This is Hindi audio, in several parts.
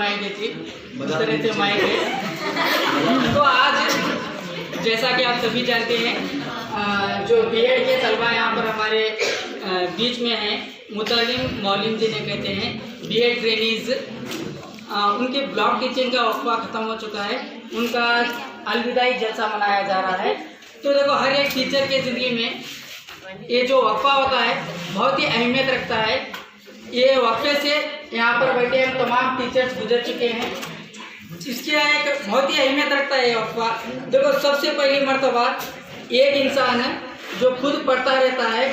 बनाई गई थी, उस तरह से माइक है। तो आज जैसा कि आप सभी जानते हैं, जो बीएड के तलबा यहाँ पर हमारे बीच में हैं, मुतालिम मौलिम जिन्हें कहते हैं, बीएड ट्रेनीज, उनके ब्लॉक टीचिंग का वक्फा ख़त्म हो चुका है। उनका अलविदाई जलसा मनाया जा रहा है। तो देखो, हर एक टीचर के ज़िंदगी में ये जो वक्फा होता है बहुत ही अहमियत रखता है। ये वक्फे से यहाँ पर बैठे हम तमाम टीचर्स गुजर चुके हैं, इसके एक बहुत ही अहमियत रखता है ये वक्फा। देखो, सबसे पहली मर्तबा एक इंसान जो खुद पढ़ता रहता है,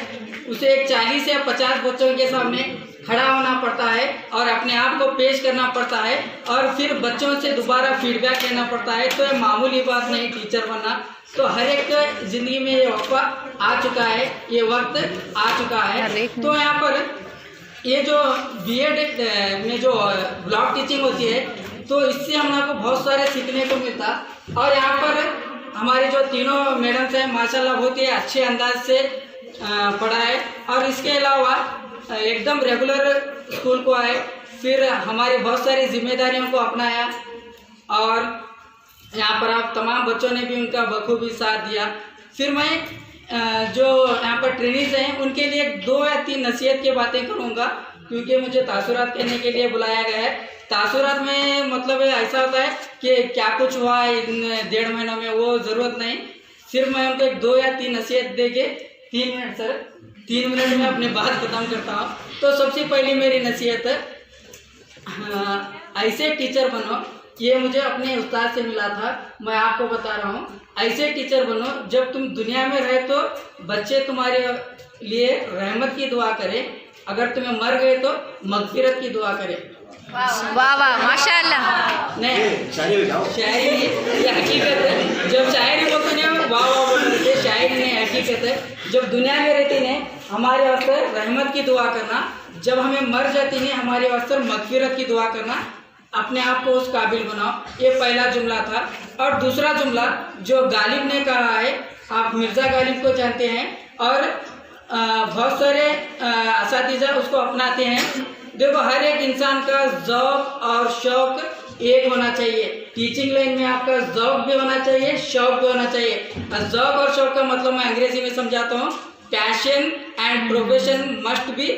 उसे एक 40 या 50 बच्चों के सामने खड़ा होना पड़ता है और अपने आप को पेश करना पड़ता है और फिर बच्चों से दोबारा फीडबैक लेना पड़ता है। तो ये मामूली बात नहीं टीचर बनना। तो हर एक ज़िंदगी में ये वक्फा आ चुका है, ये वक्त आ चुका है। तो यहाँ पर ये जो बीएड में जो ब्लॉक टीचिंग होती है, तो इससे हम लोग को बहुत सारे सीखने को मिलता। और यहाँ पर हमारे जो तीनों मैडम्स हैं, माशाल्लाह बहुत ही अच्छे अंदाज से पढ़ाए और इसके अलावा एकदम रेगुलर स्कूल को आए, फिर हमारी बहुत सारी जिम्मेदारियों को अपनाया और यहाँ पर आप तमाम बच्चों ने भी उनका बखूबी साथ दिया। फिर मैं जो यहाँ पर ट्रेनिंग्स हैं उनके लिए 2 या 3 नसीहत की बातें करूँगा, क्योंकि मुझे तासुरात कहने के लिए बुलाया गया है। तासुरात में मतलब ऐसा होता है कि क्या कुछ हुआ इन 1.5 महीनों में, वो ज़रूरत नहीं। सिर्फ मैं उनको 2 या 3 नसीहत दे के 3 मिनट सर 3 मिनट में अपनी बात खत्म करता हूँ। तो सबसे पहली मेरी नसीहत है, ऐसे टीचर बनो। ये मुझे अपने उस्ताद से मिला था, मैं आपको बता रहा हूँ। ऐसे टीचर बनो जब तुम दुनिया में रहे तो बच्चे तुम्हारे लिए रहमत की दुआ करें, अगर तुम्हें मर गए तो मगफिरत की दुआ करें। वाह वाह, माशाअल्लाह। नहीं, शायरी ये हकीकत है। जब शायरी बोलते नहीं वाह वाह बोलते, शायरी नहीं, हकीकत है। जब दुनिया में रहती ने हमारे वास्ते रहमत की दुआ करना, जब हमें मर जाती ने हमारे वास्ते मगफिरत की दुआ करना, अपने आप को उस काबिल बनाओ। ये पहला जुमला था। और दूसरा जुमला जो गालिब ने कहा है, आप मिर्ज़ा गालिब को जानते हैं और बहुत सारे असातिज़ा उसको अपनाते हैं। देखो, हर एक इंसान का ज़ौक़ और शौक़ एक होना चाहिए। टीचिंग लाइन में आपका ज़ौक़ भी होना चाहिए, शौक़ भी होना चाहिए। ज़ौक़ और शौक़ का मतलब मैं अंग्रेजी में समझाता हूँ। Passion and profession must be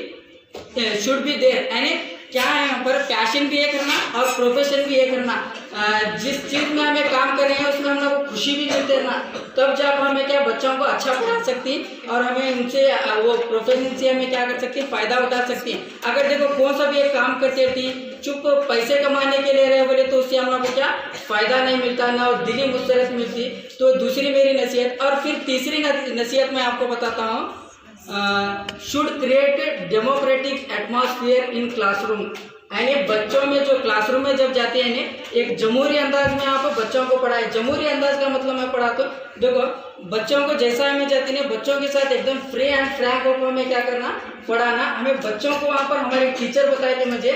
should be there. यानी क्या है, यहाँ पर पैशन भी ये करना और प्रोफेशन भी ये करना। जिस चीज़ में हमें काम कर रहे हैं उसमें हम लोग को खुशी भी मिलती है ना, तब जब हमें क्या बच्चों को अच्छा पढ़ा सकती और हमें उनसे वो प्रोफेशन से हमें क्या कर सकती, फ़ायदा उठा सकती हैं। अगर देखो कौन सा भी एक काम करते थी चुप पैसे कमाने के लिए रहे बोले, तो उससे हम लोग को क्या फ़ायदा नहीं मिलता ना, और दिली मुसरत मिलती। तो दूसरी मेरी नसीहत। और फिर तीसरी नसीहत मैं आपको बताता हूँ, should create democratic atmosphere in classroom. यानी बच्चों में जो क्लासरूम में जब जाते हैं एक जमहूरी अंदाज में आप बच्चों को पढ़ाए। जमहूरी अंदाज का मतलब मैं पढ़ाता हूँ, देखो बच्चों को जैसा हमें जाती है बच्चों के साथ एकदम फ्री एंड फ्रैंक होकर हमें क्या करना, पढ़ाना। हमें बच्चों को वहाँ पर हमारे टीचर बताए थे मुझे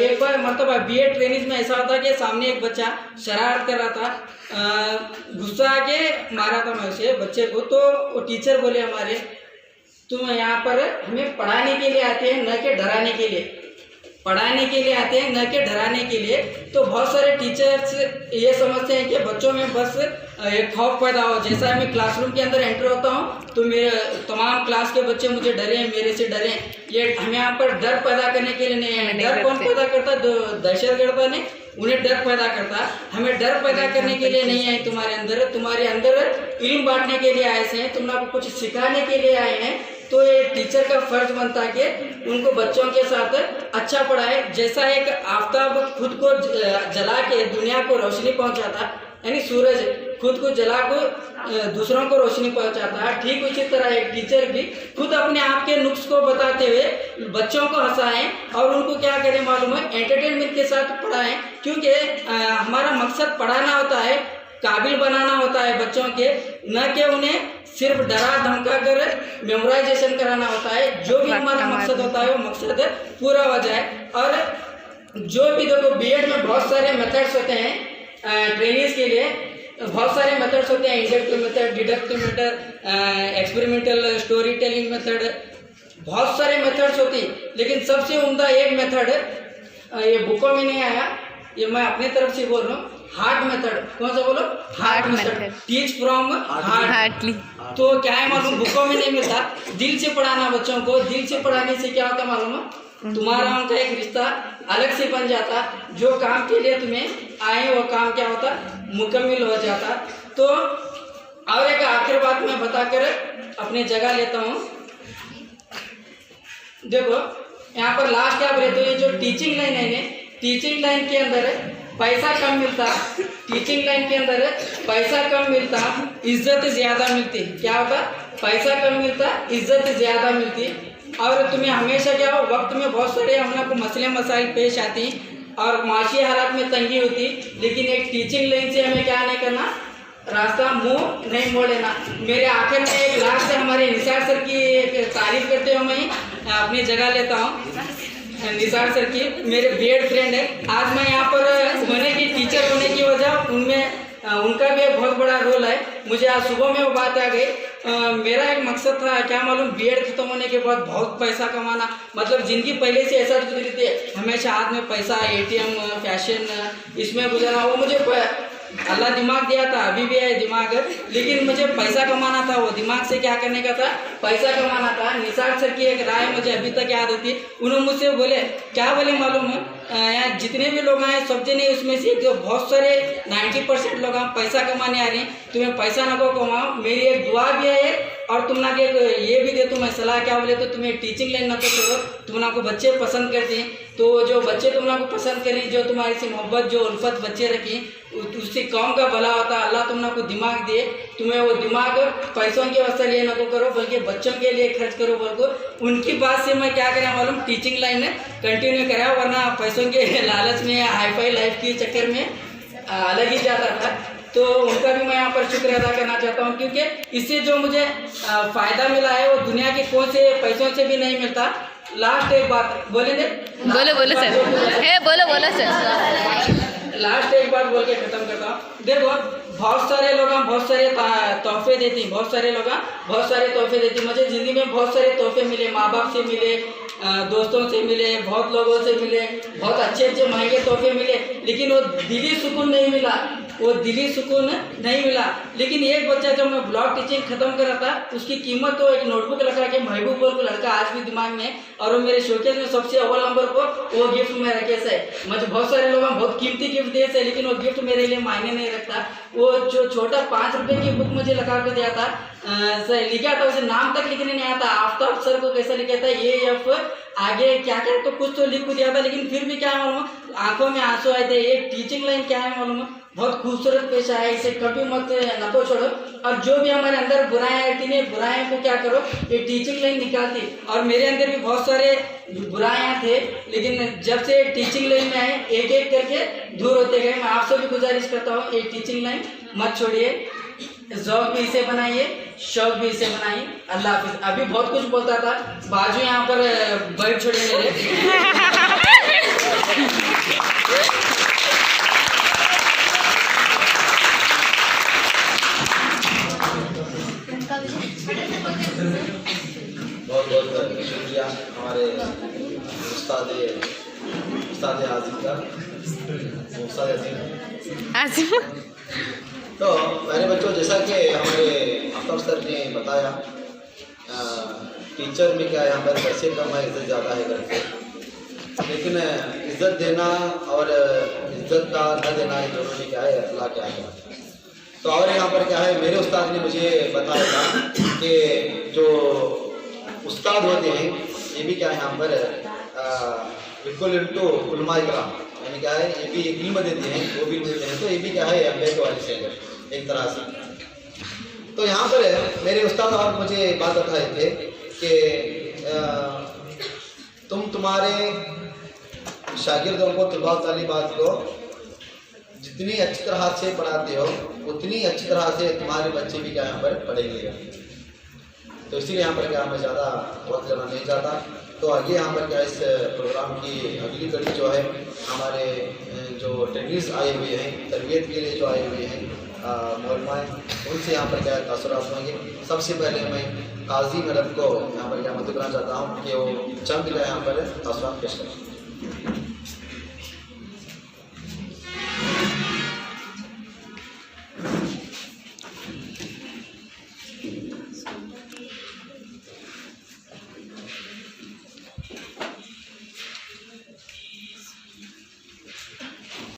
एक बार मतलब बीएड ट्रेनिंग में ऐसा होता कि सामने एक बच्चा शरारत कर रहा था, गुस्सा आके मारा था मैं उसे बच्चे को। तो वो टीचर बोले हमारे, तुम यहाँ पर हमें पढ़ाने के लिए आते हैं न कि डराने के लिए, पढ़ाने के लिए आते हैं न कि डराने के लिए। तो बहुत सारे टीचर्स ये समझते हैं कि बच्चों में बस एक खौफ पैदा हो। जैसा मैं क्लासरूम के अंदर एंटर होता हूँ तो मेरे तमाम क्लास के बच्चे मुझे डरें, मेरे से डरें। ये हमें यहाँ पर डर पैदा करने के लिए नहीं है। डर कौन पैदा करता है? दहशतगर्द नहीं, उन्हें डर पैदा करता। हमें डर पैदा करने के लिए नहीं आए तुम्हारे अंदर इल्म बांटने के लिए आए हैं, तुम लोग को कुछ सिखाने के लिए आए हैं। तो ये टीचर का फर्ज बनता है कि उनको बच्चों के साथ अच्छा पढ़ाए। जैसा एक आफताब खुद को जला के दुनिया को रोशनी पहुंचाता, यानी सूरज खुद को जला को दूसरों को रोशनी पहुंचाता है, ठीक उसी तरह एक टीचर भी खुद अपने आप के नुक्स को बताते हुए बच्चों को हंसाएं और उनको क्या करें मालूम है, एंटरटेनमेंट के साथ पढ़ाएं। क्योंकि हमारा मकसद पढ़ाना होता है, काबिल बनाना होता है बच्चों के, न कि उन्हें सिर्फ डरा धमका कर मेमोराइजेशन कराना होता है। जो भी हमारा मकसद होता है वो मकसद पूरा हो जाए। और जो भी देखो बीएड में बहुत सारे मेथड्स होते हैं ट्रेनिंग्स के लिए, बहुत सारे मेथड्स होते हैं, inductive method, deductive method, experimental story telling method, बहुत सारे मेथड्स होती हैं। लेकिन सबसे उम्दा एक मेथड ये बुकों में नहीं आया, ये मैं अपने तरफ से बोल रहा हूँ। हार्ट मेथड, कौन सा बोलो? Heart method, teach from heartly. तो क्या है मालूम, बुकों में नहीं मिलता, दिल से पढ़ाना बच्चों को। दिल से पढ़ाने से क्या होता मालूम है, तुम्हारा उनका एक रिश्ता अलग से बन जाता। जो काम के लिए तुम्हें आए वो काम क्या होता, मुकम्मल हो जाता। तो और एक आखिर बात मैं बताकर अपनी जगह लेता हूँ। देखो यहाँ पर लास्ट क्या बोले, तो ये जो टीचिंग लाइन है, टीचिंग लाइन के अंदर पैसा कम मिलता, टीचिंग लाइन के अंदर पैसा कम मिलता, इज्जत ज़्यादा मिलती। क्या होता, पैसा कम मिलता, इज्जत ज़्यादा मिलती। और तुम्हें हमेशा क्या हो, वक्त में बहुत सारे हम लोग को मसले मसाइल पेश आती और माशी हालात में तंगी होती। लेकिन एक टीचिंग लाइन से हमें क्या नहीं करना, रास्ता मुंह नहीं मोड़ लेना। मेरे आखिर में एक लाख से हमारे निसार सर की एक तारीफ करते हुए मैं अपनी जगह लेता हूँ। निसार सर की मेरे बीएड फ्रेंड है। आज मैं यहाँ पर होने की, टीचर होने की वजह उनमें उनका भी एक बहुत बड़ा रोल है। मुझे आज सुबह में वो बात आ गई। मेरा एक मकसद था, क्या मालूम, बीएड खत्म होने के बाद बहुत पैसा कमाना। मतलब ज़िंदगी पहले से ऐसा गुजरी थी, हमेशा हाथ में पैसा, एटीएम, फैशन, इसमें गुजरना। वो मुझे अल्लाह दिमाग दिया था, अभी भी है दिमाग, लेकिन मुझे पैसा कमाना था। वो दिमाग से क्या करने का था, पैसा कमाना था। निसार सर की एक राय मुझे अभी तक याद होती। उन्होंने मुझसे बोले, क्या बोले मालूम है, यहाँ जितने भी लोग आए सब जने, उसमें से जो बहुत सारे 90% लोग पैसा कमाने आ रहे हैं, तुम्हें पैसा ना को कमाओ, मेरी एक दुआ भी है और तुम ना के ये भी दे तुम्हें सलाह। क्या बोले, तो तुम्हें टीचिंग लाइन ना तो छोड़ो, तुम ना को बच्चे पसंद करते हैं, तो जो बच्चे तुम ना को पसंद करें, जो तुम्हारी से मोहब्बत, जो उल्फत बच्चे रखें, उससे कौम का भला होता। अल्लाह तुम ना को दिमाग दे, तुम्हें वो दिमाग पैसों के वास्ते लिए ना को करो, बल्कि बच्चों के लिए खर्च करो। बल्कि उनकी बात से मैं क्या करें मालूम, टीचिंग लाइन कंटिन्यू करा, वरना पैसों के लालच में, हाईफाई लाइफ के चक्कर में अलग ही जाता था। तो उनका भी मैं यहाँ पर शुक्र अदा करना चाहता हूँ, क्योंकि इससे जो मुझे फ़ायदा मिला है वो दुनिया के कौन से पैसों से भी नहीं मिलता। लास्ट एक बात बोलेंगे, बोलो सर, हे बोलो सर। लास्ट एक बात बोल के ख़त्म करता हूँ। देखो बहुत सारे लोग बहुत सारे तोहफे देती, बहुत सारे लोग बहुत सारे तोहफे देती। मुझे ज़िंदगी में बहुत सारे तोहफे मिले, माँ बाप से मिले, दोस्तों से मिले, बहुत लोगों से मिले, बहुत अच्छे अच्छे महंगे तोहफे मिले, लेकिन वो दिली सुकून नहीं मिला, वो दिली सुकून नहीं मिला। लेकिन एक बच्चा जब मैं ब्लॉक टीचिंग खत्म कर रहा था, उसकी कीमत तो एक नोटबुक लगा के, महबूब बोल को लड़का आज भी दिमाग में, और वो मेरे शोकेस में सबसे अव्वल नंबर पर वो गिफ्ट में रखे से। मुझे बहुत सारे लोग बहुत कीमती गिफ्ट दिए थे, लेकिन वो गिफ्ट मेरे लिए मायने नहीं रखता। वो जो छोटा 5 रुपये की बुक मुझे लगा के दिया था, लिखा था, उसे नाम तक लिखने नहीं आता। आफ्ताब सर को कैसा लिखा था, AF आगे क्या क्या तो कुछ तो लिख को दिया था, लेकिन फिर भी क्या मालूम, आंखों में आंसू आए थे। ये टीचिंग लाइन क्या है मालूम, बहुत खूबसूरत पेशा है, इसे कभी मत नको छोड़ो। और जो भी हमारे अंदर बुराइयाँ आती हैं, बुराइयों को क्या करो, ये टीचिंग लाइन निकालती। और मेरे अंदर भी बहुत सारे बुराइयाँ थे, लेकिन जब से टीचिंग लाइन में आए, एक एक करके दूर होते गए। मैं आपसे भी गुजारिश करता हूँ, ये टीचिंग लाइन मत छोड़िए, जॉब भी इसे बनाइए, शौक भी इसे बनाइए। अल्लाह हाफिज़। अभी बहुत कुछ बोलता था, बाजू यहाँ पर बैठ छोड़े मेरे। बहुत बहुत शुक्रिया हमारे उस्ताद आज़िम का, उस्ताद आज़िम। तो मेरे बच्चों, जैसा कि हमारे आफ्ताब सर ने बताया, टीचर में क्या है, यहाँ पर पैसे कम है, इज़्ज़त ज़्यादा है घर पे। लेकिन इज़्ज़त देना और इज़्ज़त का न देना, ये दोनों में क्या है, अल्लाह क्या है। तो और यहाँ पर क्या है, मेरे उस्ताद ने मुझे बताया था कि जो उस्ताद होते हैं, ये भी क्या है यहाँ पर बिल्कुल इल्टो उलमा इकराम, यानी क्या है, ये भी एक इल्म देते हैं, वो भी देते हैं। तो ये भी क्या है, अम्बे के वाले से एक तरह से। तो यहाँ पर मेरे उस्ताद और मुझे बात बताए थे कि तुम्हारे शागिर्दों को, तलबा तालिबात को जितनी अच्छी तरह से पढ़ाते हो, उतनी अच्छी तरह से तुम्हारे बच्चे भी क्या यहाँ पर पढ़ेंगे। तो इसीलिए यहाँ पर क्या मैं ज़्यादा वक्त लेना नहीं चाहता। तो आगे यहाँ पर क्या इस प्रोग्राम की अगली कड़ी जो है, हमारे जो ट्रेनिंग्स आए हुए हैं, तरबियत के लिए जो आए हुए हैं मौलमाएँ, उनसे यहाँ पर क्या तासुरात होंगे। सबसे पहले मैं काजी मैडम को यहाँ पर क्या मदद करना चाहता हूँ कि वो चंद का यहाँ पर तासुरात पेश करें।